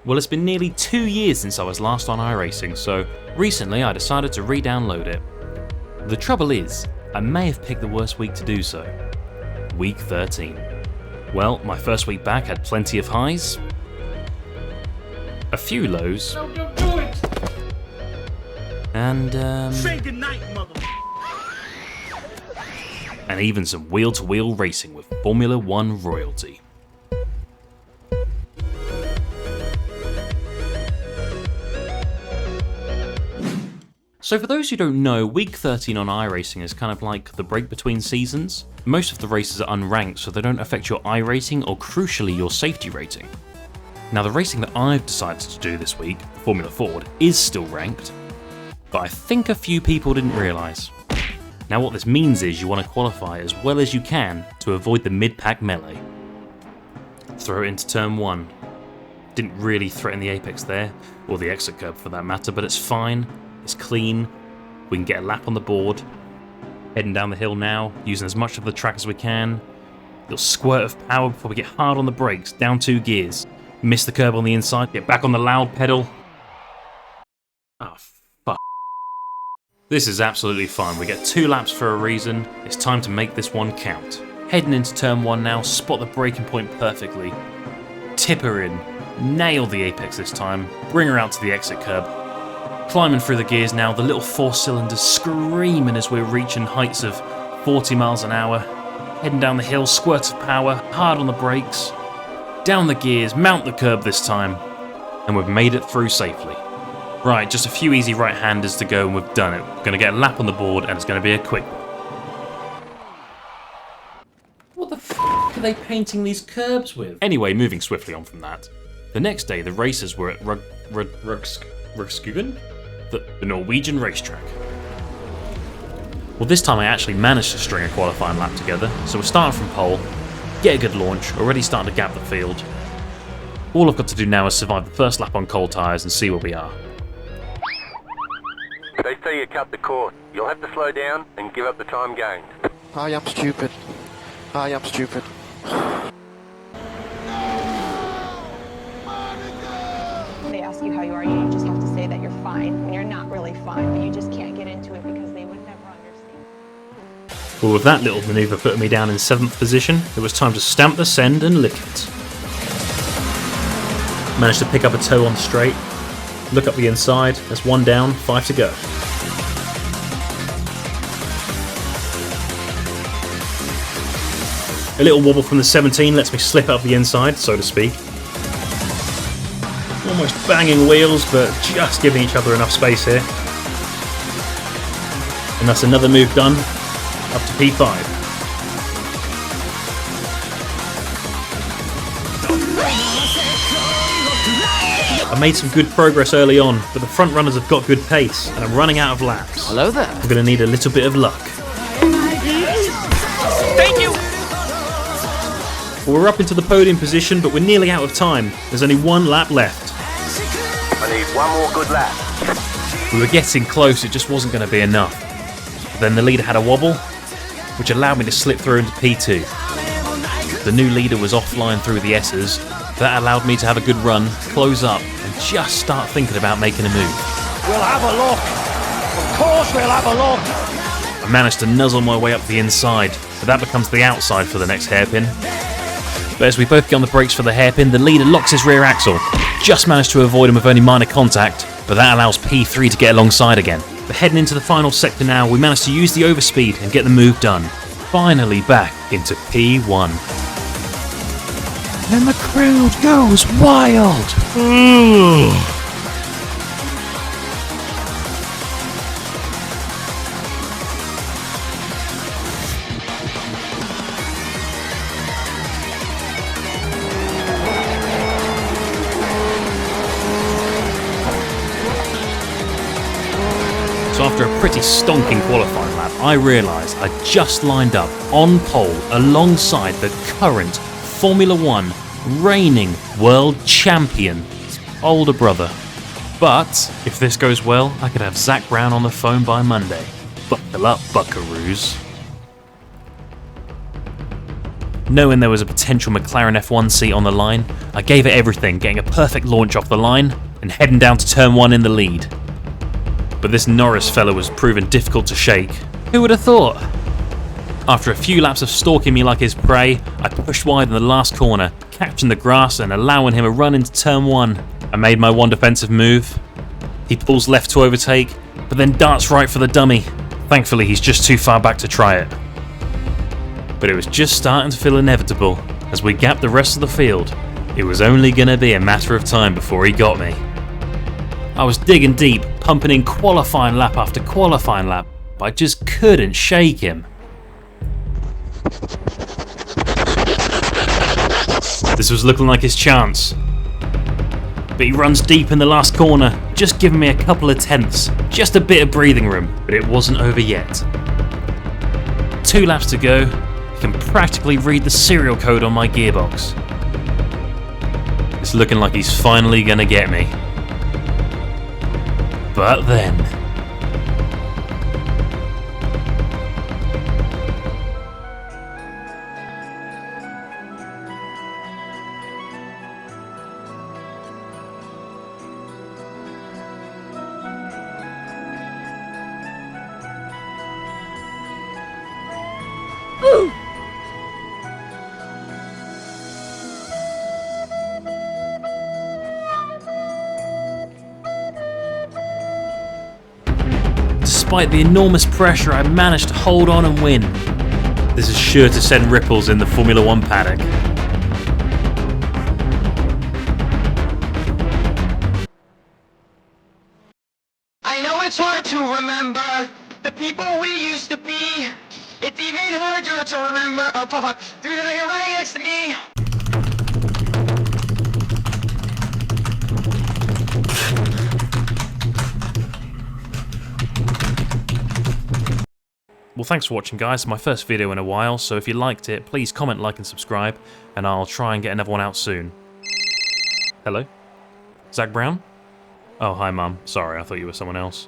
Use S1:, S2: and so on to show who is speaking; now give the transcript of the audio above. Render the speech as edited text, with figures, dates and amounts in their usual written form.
S1: Well, it's been nearly 2 years since I was last on iRacing, so recently I decided to re-download it. The trouble is, I may have picked the worst week to do so. Week 13. Well, my first week back had plenty of highs, a few lows, and
S2: Say goodnight, mother.
S1: and even some wheel-to-wheel racing with Formula 1 royalty. So for those who don't know, week 13 on iRacing is kind of like the break between seasons. Most of the races are unranked, so they don't affect your iRating or crucially your safety rating. Now the racing that I've decided to do this week, Formula Ford, is still ranked, but I think a few people didn't realise. Now what this means is you want to qualify as well as you can to avoid the mid-pack melee. Throw it into turn 1. Didn't really threaten the apex there, or the exit curb for that matter, but it's fine. It's clean, we can get a lap on the board. Heading down the hill now, using as much of the track as we can. Little squirt of power before we get hard on the brakes, down 2 gears. Miss the curb on the inside, get back on the loud pedal. Oh, fuck. This is absolutely fine, we get 2 laps for a reason, it's time to make this one count. Heading into turn 1 now, spot the braking point perfectly. Tip her in, nail the apex this time, bring her out to the exit curb. Climbing through the gears now, the little 4 cylinders screaming as we're reaching heights of 40 miles an hour. Heading down the hill, squirts of power, hard on the brakes. Down the gears, mount the curb this time. And we've made it through safely. Right, just a few easy right-handers to go and we've done it. We're going to get a lap on the board and it's going to be a quick one. What the f*** are they painting these curbs with? Anyway, moving swiftly on from that. The next day, the racers were at Rugskugen? The Norwegian racetrack. Well, this time I actually managed to string a qualifying lap together, so we're starting from pole, get a good launch, already starting to gap the field. All I've got to do now is survive the first lap on cold tyres and see where we are.
S3: They say you cut the course. You'll have to slow down and give up the time gained.
S4: I am stupid. I am stupid.
S5: They ask you how you are, you just have to say that you're fine when you're not really fine, but you just can't get into it because they would never understand.
S1: Well, with that little manoeuvre putting me down in 7th position, it was time to stamp the send and lick it. Managed to pick up a toe on the straight, look up the inside, there's 1 down, 5 to go. A little wobble from the 17 lets me slip up the inside, so to speak. Almost banging wheels, but just giving each other enough space here. And that's another move done, up to P5. I made some good progress early on, but the front runners have got good pace, and I'm running out of laps.
S4: Hello there.
S1: I'm going to need a little bit of luck.
S2: Thank you.
S1: Well, we're up into the podium position, but we're nearly out of time. There's only 1 lap left.
S3: I need 1 more good lap.
S1: We were getting close, it just wasn't going to be enough. But then the leader had a wobble, which allowed me to slip through into P2. The new leader was offline through the S's. That allowed me to have a good run, close up, and just start thinking about making a move.
S2: We'll have a look. Of course we'll have a look.
S1: I managed to nuzzle my way up the inside, but that becomes the outside for the next hairpin. But as we both get on the brakes for the hairpin, the leader locks his rear axle. Just managed to avoid him with only minor contact, but that allows P3 to get alongside again. But heading into the final sector now, we managed to use the overspeed and get the move done. Finally back into P1.
S2: And the crowd goes wild.
S1: So after a pretty stonking qualifying lap, I realised I just lined up on pole alongside the current Formula 1 reigning world champion older brother. But if this goes well, I could have Zach Brown on the phone by Monday. Buckle up, buckaroos. Knowing there was a potential McLaren F1 seat on the line, I gave it everything, getting a perfect launch off the line and heading down to turn 1 in the lead. But this Norris fella was proven difficult to shake. Who would have thought? After a few laps of stalking me like his prey, I pushed wide in the last corner, catching the grass and allowing him a run into turn 1. I made my one defensive move. He pulls left to overtake, but then darts right for the dummy. Thankfully, he's just too far back to try it. But it was just starting to feel inevitable. As we gapped the rest of the field, it was only going to be a matter of time before he got me. I was digging deep, pumping in qualifying lap after qualifying lap, but I just couldn't shake him. This was looking like his chance. But he runs deep in the last corner, just giving me a couple of tenths, just a bit of breathing room, but it wasn't over yet. 2 laps to go, I can practically read the serial code on my gearbox. It's looking like he's finally gonna get me. But then... Despite the enormous pressure, I managed to hold on and win. This is sure to send ripples in the Formula 1 paddock.
S6: I know it's hard to remember the people we used to be. It's even harder to remember through the right next to me.
S1: Well, thanks for watching, guys. It's my first video in a while, so if you liked it, please comment, like and subscribe, and I'll try and get another one out soon. Hello? Zach Brown? Oh, hi Mum. Sorry, I thought you were someone else.